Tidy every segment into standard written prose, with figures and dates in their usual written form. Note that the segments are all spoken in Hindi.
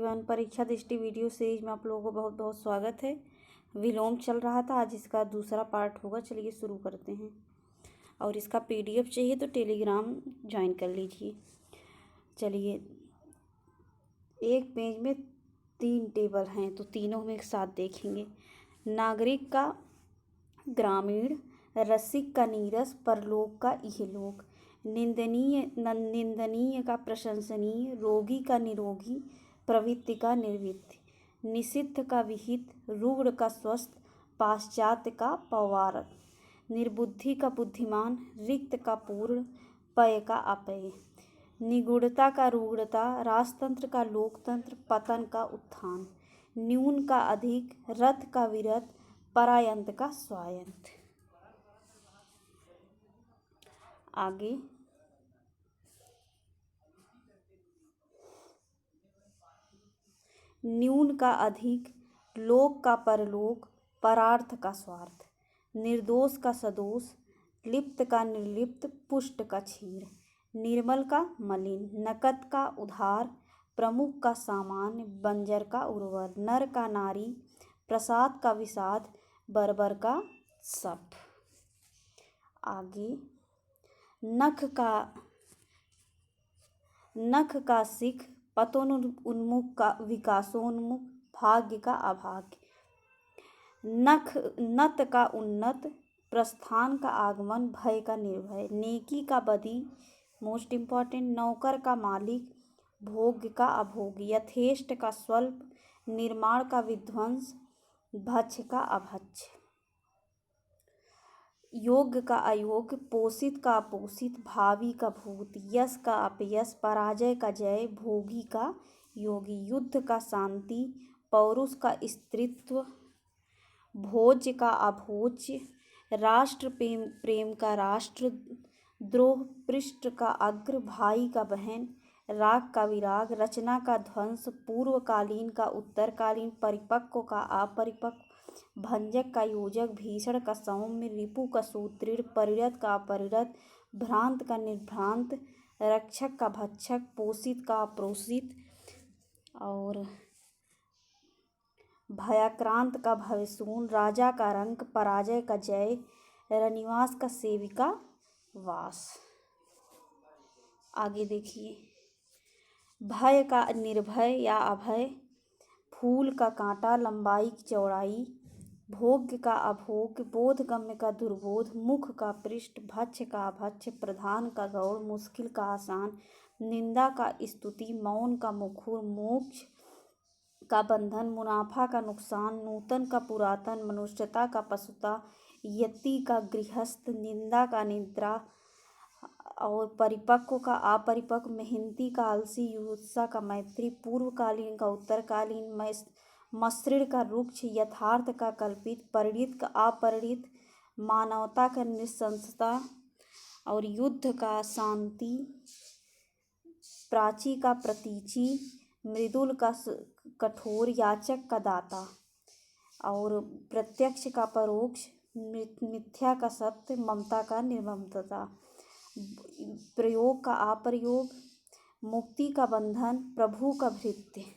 एवरीवन, परीक्षा दृष्टि वीडियो सीरीज में आप लोगों को बहुत बहुत स्वागत है। विलोम चल रहा था, आज इसका दूसरा पार्ट होगा। चलिए शुरू करते हैं। और इसका पीडीएफ चाहिए तो टेलीग्राम ज्वाइन कर लीजिए। चलिए, एक पेज में 3 टेबल हैं तो तीनों हम एक साथ देखेंगे। नागरिक का ग्रामीण, रसिक का नीरस, परलोक का इहलोक, निंदनीय का प्रशंसनीय, रोगी का निरोगी, प्रवृत्ति का निर्वृत्ति, निषिद्ध का विहित, रुग्ण का स्वस्थ, पाश्चात्य का पौवारक, निर्बुद्धि का बुद्धिमान, रिक्त का पूर्ण, पय का अपय, निगूढ़ता का रूढ़ता, राजतंत्र का लोकतंत्र, पतन का उत्थान, न्यून का अधिक, रथ का विरथ, परायंत का स्वायंत। आगे न्यून का अधिक, लोक का परलोक, परार्थ का स्वार्थ, निर्दोष का सदोष, लिप्त का निर्लिप्त, पुष्ट का क्षीर, निर्मल का मलिन, नकद का उधार, प्रमुख का सामान्य, बंजर का उर्वर, नर का नारी, प्रसाद का विषाद, बर्बर का सप। आगे नख का सिख, पतोन्मुख का विकासोन्मुख, भाग्य का अभाग्य, नत का उन्नत, प्रस्थान का आगमन, भय का निर्भय, नेकी का बदी, मोस्ट इम्पॉर्टेंट, नौकर का मालिक, भोग्य का अभोग्य, यथेष्ट का स्वल्प, निर्माण का विध्वंस, भक्ष्य का अभक्ष्य, योग्य का अयोग्य, पोषित का अपोषित, भावी का भूत, यश का अपयश, पराजय का जय, भोगी का योगी, युद्ध का शांति, पौरुष का स्त्रीत्व, भोज्य का अभोज्य, राष्ट्र प्रेम का राष्ट्र द्रोह, पृष्ठ का अग्र, भाई का बहन, राग का विराग, रचना का ध्वंस, पूर्वकालीन का उत्तरकालीन, परिपक्व का अपरिपक्व, भंजक का योजक, भीषण का सौम्य, रिपु का सुदृढ़, परिणत का अपरिणत, भ्रांत का निर्भ्रांत, रक्षक का भक्षक, पोषित का अपोषित, और भयाक्रांत का भयशून, राजा का रंक, पराजय का जय, रनिवास का सेविका वास। आगे देखिए, भय का निर्भय या अभय, फूल का कांटा, लंबाई की चौड़ाई, भोग्य का अभोग्य, बोधगम्य का दुर्बोध, मुख का पृष्ठ, भक्ष्य का अभक्ष्य, प्रधान का गौड़, मुश्किल का आसान, निंदा का स्तुति, मौन का मुखर, मोक्ष का बंधन, मुनाफा का नुकसान, नूतन का पुरातन, मनुष्यता का पशुता, यति का गृहस्थ, निंदा का निद्रा, और परिपक्व का अपरिपक्व, मेहनती का आलसी, युत्सा का मैत्री, पूर्वकालीन का उत्तरकालीन, मसृण का रुक्ष, यथार्थ का कल्पित, परिणित का अपरिणित, मानवता का निशंसता, और युद्ध का शांति, प्राची का प्रतीची, मृदुल का कठोर, याचक का दाता, और प्रत्यक्ष का परोक्ष, मिथ्या का सत्य, ममता का निर्ममता, प्रयोग का अप्रयोग, मुक्ति का बंधन, प्रभु का भृत्य,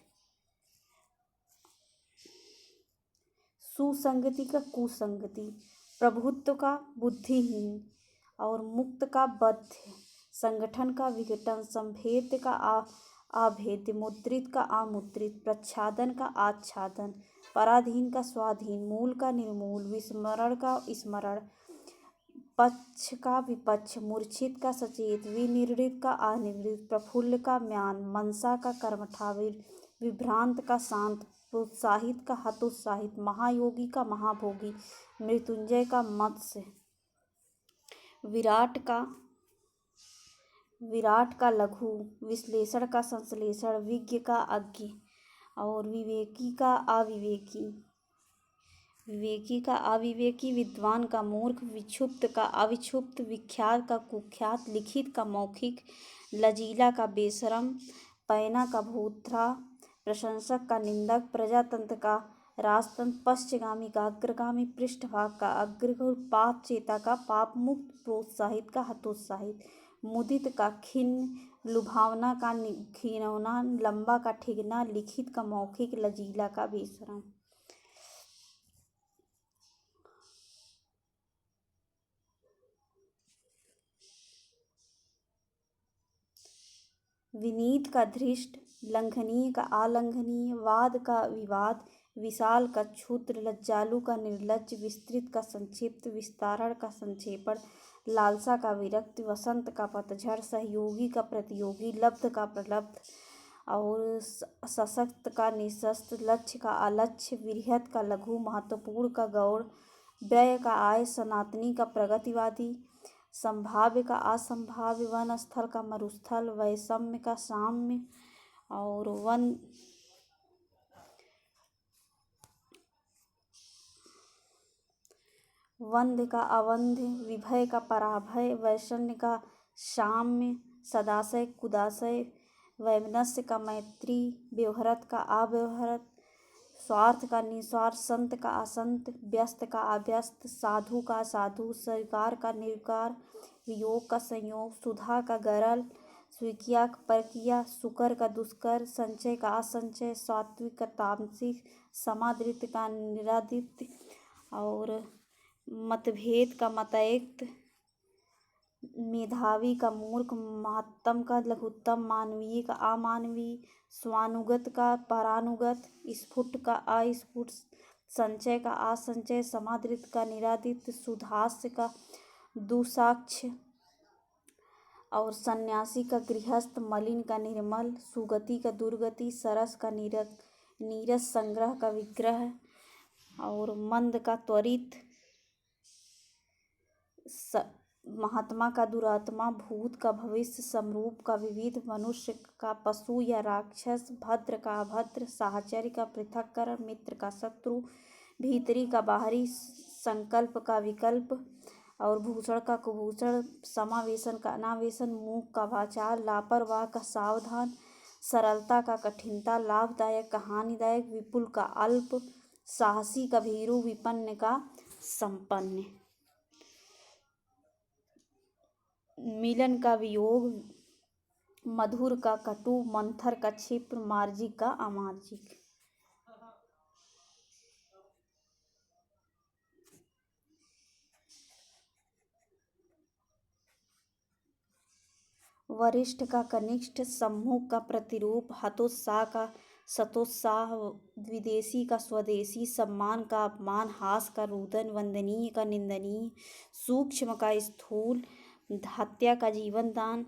सुसंगति का कुसंगति, प्रभुत्व का बुद्धिहीन, और मुक्त का बद्ध, संगठन का विघटन, संभेद्य का अभेद्य, मुद्रित का अमुद्रित, प्रच्छादन का आच्छादन, पराधीन का स्वाधीन, मूल का निर्मूल, विस्मरण का स्मरण, पक्ष का विपक्ष, मूर्छित का सचेत, विनिर्णित का अनिर्णित, प्रफुल्ल का म्यान, मनसा का कर्मठा, विभ्रांत का शांत, प्रोत्साहित का हतोत्साहित, महायोगी का महाभोगी, मृत्युंजय का मत्स्य, विराट का लघु, विश्लेषण का संश्लेषण, विज्ञ का अज्ञ, और विवेकी का अविवेकी, विद्वान का मूर्ख, विक्षुब्ध का अविक्षुब्ध, विख्यात का कुख्यात, लिखित का मौखिक, लजीला का बेशरम, पैना का भूत्रा, प्रशंसक का निंदक, प्रजातंत्र का राजतंत्र, पश्चगामी का अग्रगामी, पृष्ठभाग का अग्र, पाप चेता का पाप मुक्त, प्रोत्साहित का हतोत्साहित, मुदित का खिन्न, लुभावना का घिनौना, लंबा का ठिगना, लिखित का मौखिक, लचीला का बेशरम। विनीत का धृष्ट, लंघनीय का आलंघनीय, वाद का विवाद, विशाल का क्षुद्र, लज्जालु का निर्लज्ज, विस्तृत का संक्षिप्त, विस्तारण का संक्षेपण, लालसा का विरक्त, वसंत का पतझड़, सहयोगी का प्रतियोगी, लब्ध का प्रलब्ध और सशक्त का निशस्त, लक्ष्य का अलक्ष्य, बृहत का लघु, महत्वपूर्ण का गौण, व्यय का आय, सनातनी का प्रगतिवादी, संभाव्य का असंभाव्य, वन स्थल का मरुस्थल, वैषम्य का साम्य और वंध्य का अवंध्य, विभय का पराभय, वैषण्य का साम्य, सदाशय कुदाशय, वैमनस्य का मैत्री, व्यवहरत का अव्यवहरत, स्वार्थ का निस्वार्थ, संत का असंत, व्यस्त का अव्यस्त, साधु का असाधु, स्वीकार का निर्विकार, वियोग का संयोग, सुधा का गरल, स्वीकिया का परकिया, सुकर का दुष्कर, संचय का असंचय, सात्विक का तामसिक, समादृत का निरादित और मतभेद का मतैक्त, मेधावी का मूर्ख, महत्तम का लघुत्तम, मानवीय का अमानवीय, स्वानुगत का परानुगत, स्फुट का अस्फुट, संचय का असंचय, समादृत का निरादित, सुधास्य का दुसाक्ष और सन्यासी का गृहस्थ, मलिन का निर्मल, सुगति का दुर्गति, सरस का नीरस, संग्रह का विग्रह और मंद का त्वरित, महात्मा का दुरात्मा, भूत का भविष्य, समरूप का विविध, मनुष्य का पशु या राक्षस, भद्र का अभद्र, साहचर्य का पृथक्करण, मित्र का शत्रु, भीतरी का बाहरी, संकल्प का विकल्प और भूषण का कुभूषण, समावेशन का अनावेशन, मूक का वाचाल, लापरवाह का सावधान, सरलता का कठिनता, लाभदायक का हानिदायक, विपुल का अल्प, साहसी का भीरु, विपन्न का संपन्न, मिलन का वियोग, मधुर का कटु, मंथर का क्षिप्र, मार्जिक का अमार्जिक। वरिष्ठ का कनिष्ठ, सम्मुख का प्रतिरूप, हतोत्साह का सतोत्साह, विदेशी का स्वदेशी, सम्मान का अपमान, हास का रुदन, वंदनीय का निंदनीय, सूक्ष्म का स्थूल, हत्या का जीवन दान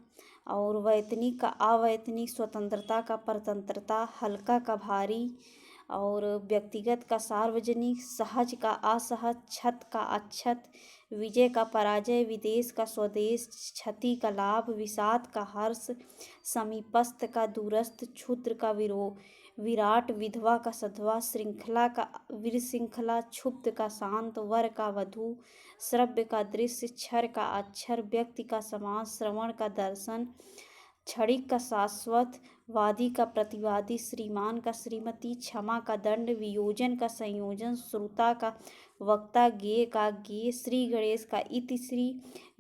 और वैतनिक का अवैतनिक, स्वतंत्रता का परतंत्रता, हल्का का भारी और व्यक्तिगत का सार्वजनिक, सहज का असहज, छत का अच्छत, विजय का पराजय, विदेश का स्वदेश, क्षति का लाभ, विषाद का हर्ष, समीपस्थ का दूरस्थ, क्षुद्र का विराट, विधवा का सधवा, श्रृंखला का विरश्रृंखला, क्षुब्ध का शांत, वर का वधू, श्रव्य का दृश्य, क्षर का अक्षर, व्यक्ति का समाज, श्रवण का दर्शन, क्षणिक का शाश्वत, वादी का प्रतिवादी, श्रीमान का श्रीमती, क्षमा का दंड, वियोजन का संयोजन, श्रोता का वक्ता, ज्ञेय का ज्ञेय, श्री गणेश का इति श्री,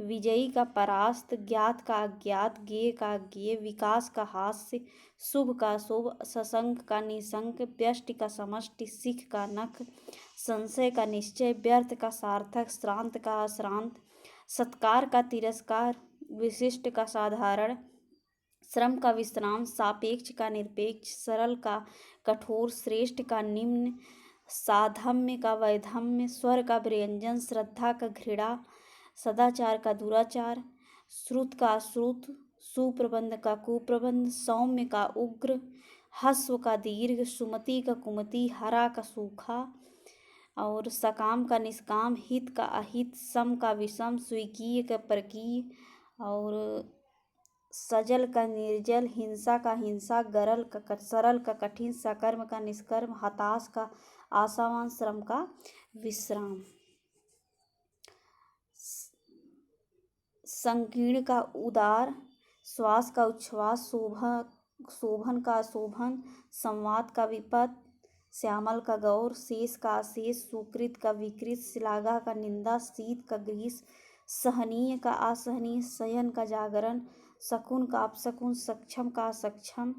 विजयी का परास्त, ज्ञात का अज्ञात, ज्ञेय का ज्ञेय, विकास का हास्य, शुभ का शुभ, सशंक का निशंक, व्यष्टि का समष्टि, सिख का नख, संशय का निश्चय, व्यर्थ का सार्थक, श्रांत का अश्रांत, सत्कार का तिरस्कार, विशिष्ट का साधारण, श्रम का विश्राम, सापेक्ष का निरपेक्ष, सरल का कठोर, श्रेष्ठ का निम्न, साधम्य का वैधम्य, स्वर का व्यंजन, श्रद्धा का घृणा, सदाचार का दुराचार, श्रुत का श्रुत, सुप्रबंध का कुप्रबंध, सौम्य का उग्र, हस्व का दीर्घ, सुमति का कुमति, हरा का सूखा और सकाम का निष्काम, हित का अहित, सम का विषम, स्वीकीय का परकीय और सजल का निर्जल, हिंसा का हिंसा, गरल का सरल का कठिन, सकर्म का निष्कर्म, हताश का आशावान, श्रम का विश्राम, संकीर्ण का उदार, श्वास का उच्छ्वास, शोभन का अशोभन, संवाद का विपद, श्यामल का गौर, शेष का अशेष, सुकृत का विकृत, श्लाघा का निंदा, शीत का ग्रीष्म, सहनीय का असहनीय, शयन का जागरण, शकुन का अपशकुन, सक्षम का असक्षम,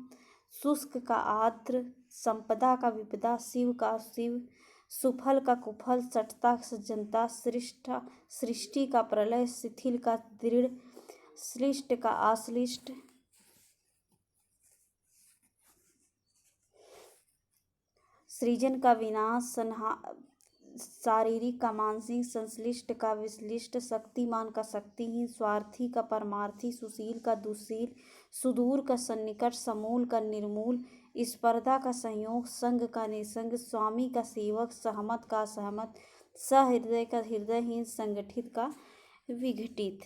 शुष्क का आर्द्र, संपदा का विपदा, शिव का शिव, सुफल का कुफल, सटता सज्जनता, सृष्टि का प्रलय, शिथिल का दृढ़, श्लिष्ट का अश्लिष्ट, सृजन का विनाश, शारीरिक का मानसिक, संश्लिष्ट का विश्लिष्ट, शक्तिमान का शक्तिहीन, स्वार्थी का परमार्थी, सुशील का दुशील, सुदूर का सन्निकट, समूल का निर्मूल, स्पर्धा का संयोग, संग का निसंग, स्वामी का सेवक, सहमत का असहमत, सहृदय का हृदयहीन, संगठित का विघटित।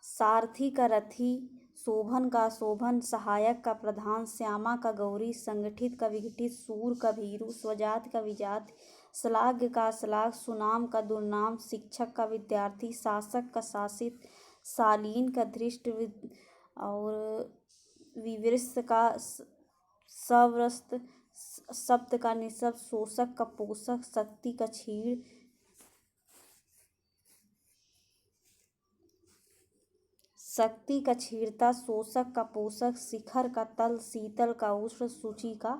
सारथी का रथी, शोभन का शोभन, सहायक का प्रधान, श्यामा का गौरी, संगठित का विघटित, सूर का भीरू, स्वजात का विजात, श्लाघ्य का श्लाघ, सुनाम का दुर्नाम, शिक्षक का विद्यार्थी, शासक का शासित, शालीन का धृष्ट, और विवृस्त का सव्रस्त, शब्द का निशब्द, शोषक का पोषक, शक्ति का क्षीण, शक्ति का क्षीणता, शोषक का पोषक, शिखर का तल, शीतल का उष्ण, सूची का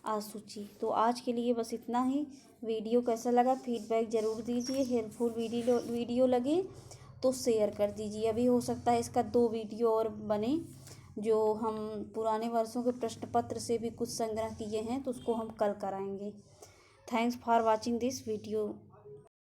अशुचि। तो आज के लिए बस इतना ही। वीडियो कैसा लगा फीडबैक ज़रूर दीजिए। हेल्पफुल वीडियो लगे तो शेयर कर दीजिए। अभी हो सकता है इसका 2 वीडियो और बने, जो हम पुराने वर्षों के प्रश्न पत्र से भी कुछ संग्रह किए हैं तो उसको हम कल कराएंगे। Thanks for watching this video.